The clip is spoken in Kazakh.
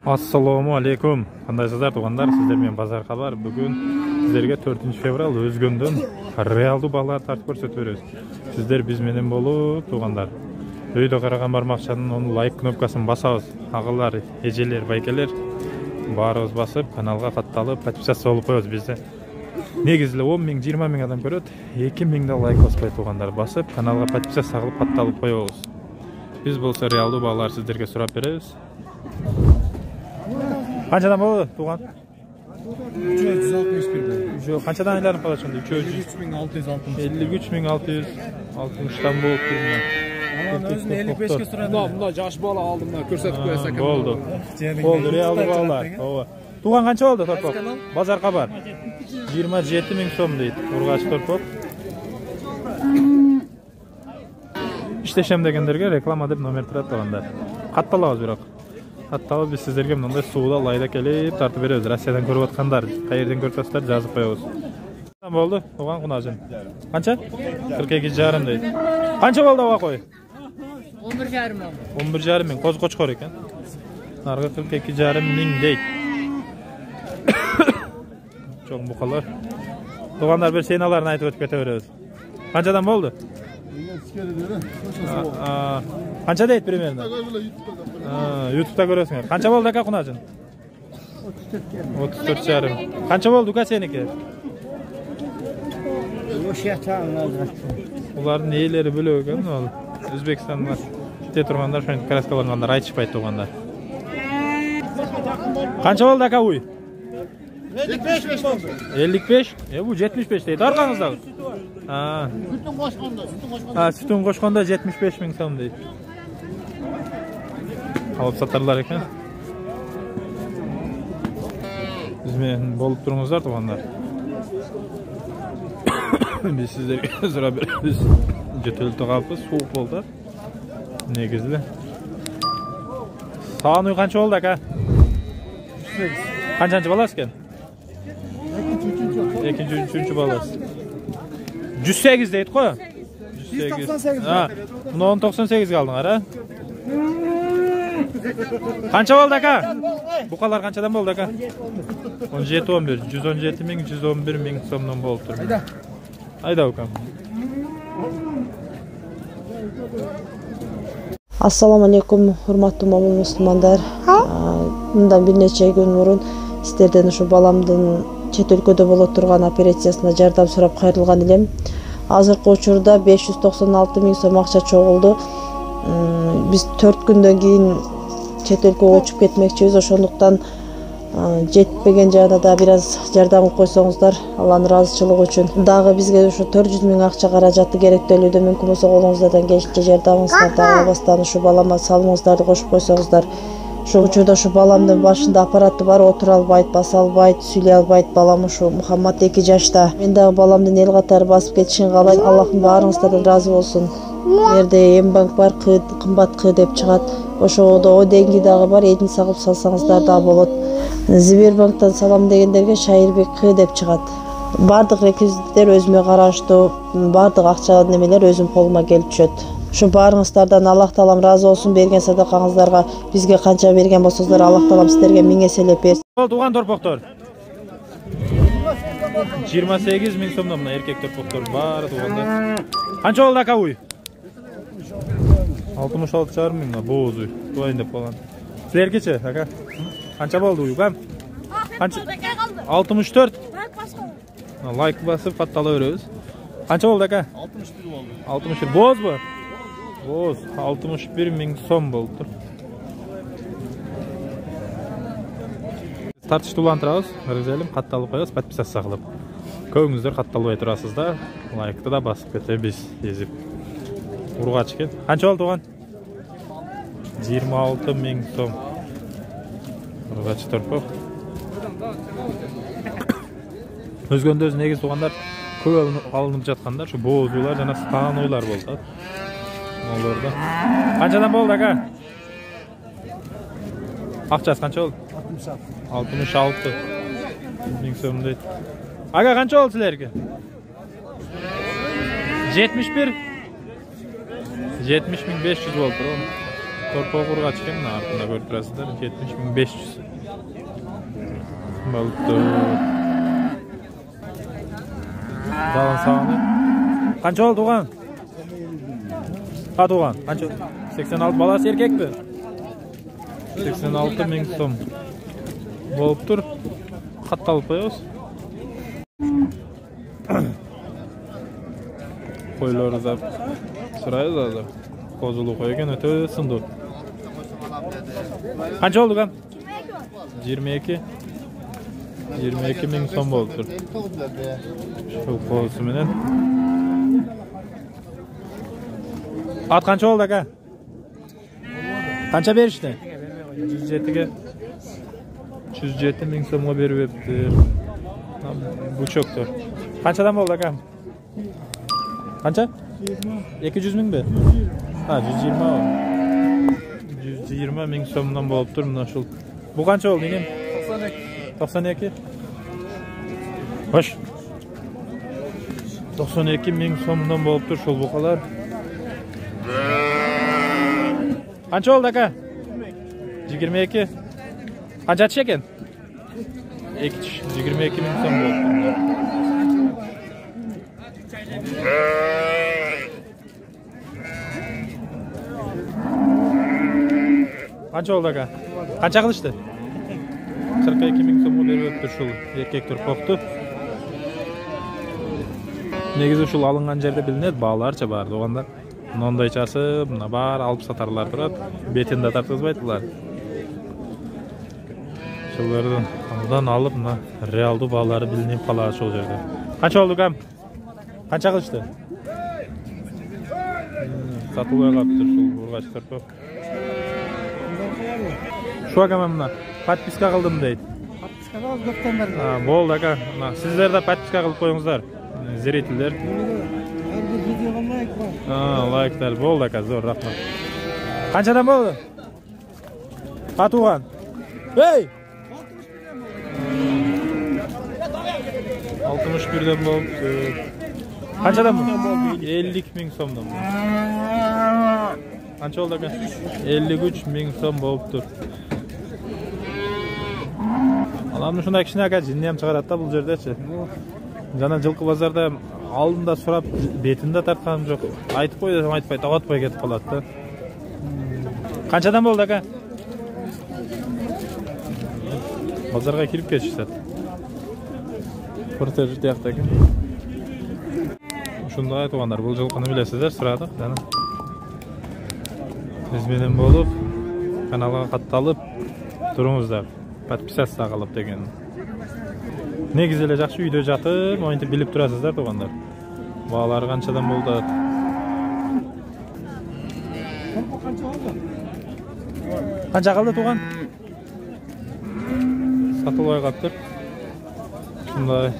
Assalamu alaikum. Qandaysыздар туғандар? Сіздермен базар хабар. Бүгін сіздерге 4 февраль Өзгөндөн реалдуу баалар тартып көрсөтүп беребиз. Сіздер биз менен болуп туғандар. Өйдө караган бармакчанын onu лайк кнопкасын басабыз. Агылар, эжелер, байкелер баарыбыз басып, каналга катталып, подписаться болуп коебуз. Бизде негизи 10 000, 20 000 адам көрөт. 2 000 да лайк баспай туғандар басып, каналга подписаться кылып катталып коебуз. Биз болсо реалдуу баалар сіздерге сурап беребиз. Қаншадан болды туған? 361. Жоқ, қаншадан айларын қалады сонда? 53.660-тан болып тұрмын. Өзіне 55-ке сұрады. Мұнда жаш бала алдым, көрсетіп қойса. Болды. Болды, реалды балалар. Туған қанша болды торпақ? Базар хабар. 27 000 сом дейді. Ургач торпақ. Иштешем дегендерге реклама деп номер тұрады туғандар. Қатталабыз бірақ. Hatta biz sizlerge mындай suuda layda kelip tartып беребиz. Россиядан көрүп аткандар, кайерден көрүп атсыздар жазып коебуз. Болду, туган кунажын. Канча? 42,5 дейт. Канча болду ага кой? 11,5 мың. 11,5 мың, коз кочкор экен. Нарга 42,5 мың дейт. Чоң букалар. Тугандар бир сеналарын айтып өтүп кете беребиз. Канчадан болду? Канча дейт примерно? YouTube'da görüyorsun. Kança oldu aka kunacın? 34,5. Kança oldu aka seniki? Uların neyleri böyle ögen mi oldu? Özbekistan'da kite turganlar şöyle kraskalanganlar, aytışpayt tuğanlar. Kança oldu aka uy? 55 oldu. 55? Bu 75 deydi. Arkanızda. Sütün koşkonda 75 000 som deydi. Alıp satarlar eken. Bizmen bolup durumuzlar tuğanlar. Biz sizlerge sıra beribиz. Jötөлтү калпы, суук болду. Негизли. Саган уй канча болду ака? 38. Канчанчы баласы экен? Экинчи, үчүнчү баласы. 108 дейт го? 198. Муну 98 калдыңар, а? Kança oldu aka? Bu kadar kançadan oldu aka? 17-11. 117 000, 111 000 somdan boldu. Hayda bakalım. Assalamu alaikum, hurmatlı momun musulmanдар. Bundan bir neçe gün burun sizlerden şu balamdın chet өлкөдө боло турган операциясына жардам сурап кайрылган элем. Азыркы учурда 596 000 сом акча чогулду. Biz 4 günden keyin chet өлкөгө учуп кетмекчибиз, ошондуктан жетпеген жагында да бир аз жардам кылып койсоңуздар, Алланын ыраазычылыгы үчүн. Дагы бизге ушу 400 000 акча каражаты керектелүүдө, мүмкүн болсо колуңуздардан келишинче жардамыңыздарды албастан ушу балама салымыңыздарды кошуп койсоңуздар. Ошол учурда ушу баламдын башында аппараты бар, отура албайт, баса албайт, сүйлөй албайт балам ушу Мухаммад 2 жашта. Мен дагы баламдын эл катары басып кетишин каалайм. Аллахым баарыңыздардан ыраазы болсун. Жерде Мбанк бар, кымбат кы деп чыгат. Ошодо о денги дагы бар, эдин сагып салсаңыздар да болот. Сбербанктан салам дегендерге Шайырбек кы деп чыгат. Бардык реквизиттер өзүмө караштуу, бардык акча немелер өзүм колума келип түшөт. Şu barыңızlardan Allah Taalam razı olsun, bergen sadakаңыздарга bizge kança bergen bolsоңуздар, Allah Taalam sizlerge 1000 eselep bersin. Tuğan torpaqtor. 28 000 somdan mına erkek torpaqtor var tuğanda. Kança oldu aka uy? 66,5 000 boğuz uy. Tuğayın dep bolan. Sizlergeçe aka? Kança boldu uy kam? 64. Like basıp kattala veririz. Kança oldu aka? 61 oldu. 61 boğuz mu? Boz 61 000 som boldu. Tartıştуулантырабыз, кыргызелим катталып коебуз, подписаться кылып. Көбүңүздөр катталбай турасыздар. Лайкты да басып кетебиз, езип. Ургач экен. Канча болду туган? 26 000 сом. Ургач торпок. Өзгөндө негиз тугандар көп алынып жаткандар, şu боозуулар жана станойлар болду. Olurdu. Kançadan oldu aka? Akçası kança oldu? 66 000 som deydi. Aka kança oldu sizlerge? 71 500 oldu. Torpaq urğaç ekan, mına артында көрүп турасыздар, 70.500 болуптур. Далан сагыны. Канча болду туган? Туган, канча? 86 баласы эркекпи? 86.000 сом болуптур. Катталып коебуз. Koyları da sırayız azır. Kozulu koyarken öte sındı. Kaç oldu kan? 22. 22.000 son oldu. Şu kozuminin. At kança oldu kan? Kança berişti? 107'ge 107.000 somga berip öptü. Bu çoktur. Kançadan oldu kan? Kança? 200.000 mi? Ha 120.000 somdan boluptur mına şul. Bu kança oldu inem? 92. Hoş. 92.000 somdan boluptur şul buqalar. Kança oldu aka? 22. Kança atış eken? 22.000 som boluptur. Kança oldu aka? Kança kılıçtı? 42.000 somu berip öptür şul erkek torpaqtı. Negizi şul alıngan jerde bilinет, baalarça бар тугандар. Мондайчасы мына бар алып сатарлар турат. Бетинде тарткызбайдылар. Şullardan алдан алып мына реалдуу баалары билинип калат ошол жерде. Канча болду кам? Канча кылышты? Сатылбай калыптыр шул ургач torpaq. Şu akama mına подписка кылдым дейт. Подписка кылып көптөн бери. Болду ака. Сиздер да подписка кылып коюңуздар. Зрительдер. Ар бир видеого лайк бар. Лайктар болду ака, зор рахмат. Канчадан болду? Туган. Эй! 61'den болупту. Канчадан болду? 50.000 сомдон. Канча болду ака? 53.000 сом болуптур. Анан ушундай кичине ака жинни ham чыгарат да бул жердечи. Жана жылкы базарда алдында сурап бетинде тартканым жок. Айтып кой десем айтпай, таап атпай кетип калат да. Канчадан болду ака? Базарга кирип кетишет. Кортеж тиякта экен. Ушундай тугандар, бул жылкыны билесиздер, сурадык жана. Биз менен болуп, каналга катталып туруңуздар. Подписаться кылып деген. Негизи эле жакшы үйдө жатып, моинтип билип турасыздар тугандар. Баалар канчадан болду? Канча калды туган? Сатылбай калыптыр. Ушундай